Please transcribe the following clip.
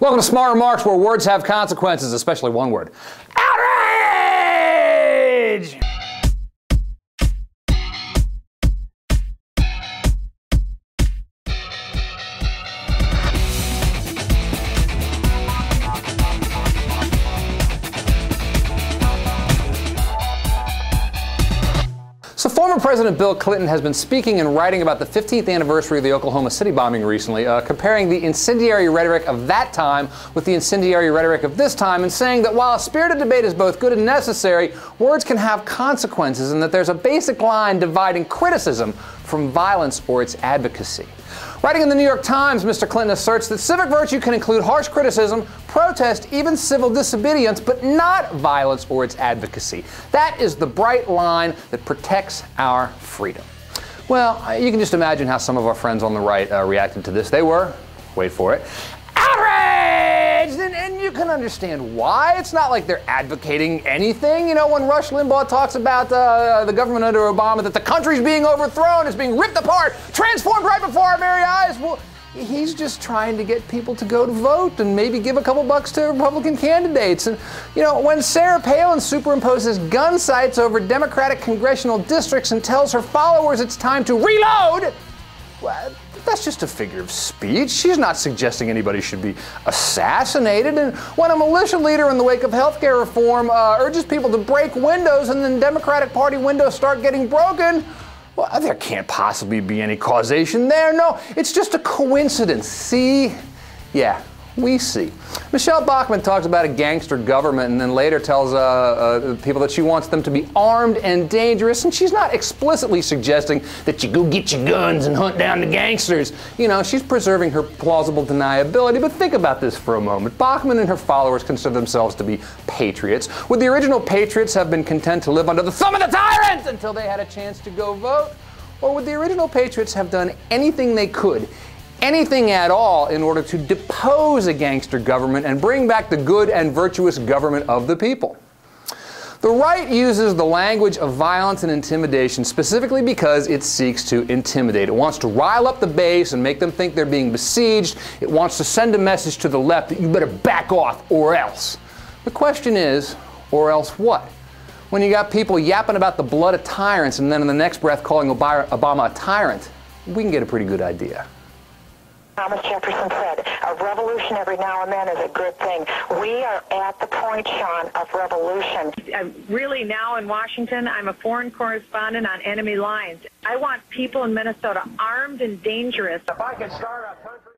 Welcome to Smart Remarks, where words have consequences, especially one word. Outrage! So former President Bill Clinton has been speaking and writing about the 15th anniversary of the Oklahoma City bombing recently, comparing the incendiary rhetoric of that time with the incendiary rhetoric of this time, and saying that while a spirited debate is both good and necessary, words can have consequences, and that there's a basic line dividing criticism from violence or its advocacy. Writing in the New York Times, Mr. Clinton asserts that civic virtue can include harsh criticism, protest, even civil disobedience, but not violence or its advocacy. That is the bright line that protects our freedom. Well, you can just imagine how some of our friends on the right reacted to this. They were, wait for it, outraged! And you can understand why. It's not like they're advocating anything. You know, when Rush Limbaugh talks about the government under Obama, that the country's being overthrown, it's being ripped apart, transformed right before our very eyes, well, he's just trying to get people to go to vote and maybe give a couple bucks to Republican candidates. And, you know, when Sarah Palin superimposes gun sights over Democratic congressional districts and tells her followers it's time to reload, well, that's just a figure of speech. She's not suggesting anybody should be assassinated. And when a militia leader in the wake of healthcare reform urges people to break windows and then Democratic Party windows start getting broken, well, there can't possibly be any causation there. No, it's just a coincidence. See? Yeah, we see. Michelle Bachmann talks about a gangster government and then later tells people that she wants them to be armed and dangerous, and she's not explicitly suggesting that you go get your guns and hunt down the gangsters. You know, she's preserving her plausible deniability, but think about this for a moment. Bachmann and her followers consider themselves to be patriots. Would the original patriots have been content to live under the thumb of the tyrant until they had a chance to go vote? Or would the original patriots have done anything they could, anything at all, in order to depose a gangster government and bring back the good and virtuous government of the people? The right uses the language of violence and intimidation specifically because it seeks to intimidate. It wants to rile up the base and make them think they're being besieged. It wants to send a message to the left that you better back off or else. The question is, or else what? When you got people yapping about the blood of tyrants and then in the next breath calling Obama a tyrant, we can get a pretty good idea. Thomas Jefferson said, a revolution every now and then is a good thing. We are at the point, Sean, of revolution. Really now in Washington, I'm a foreign correspondent on enemy lines. I want people in Minnesota armed and dangerous. If I could start a country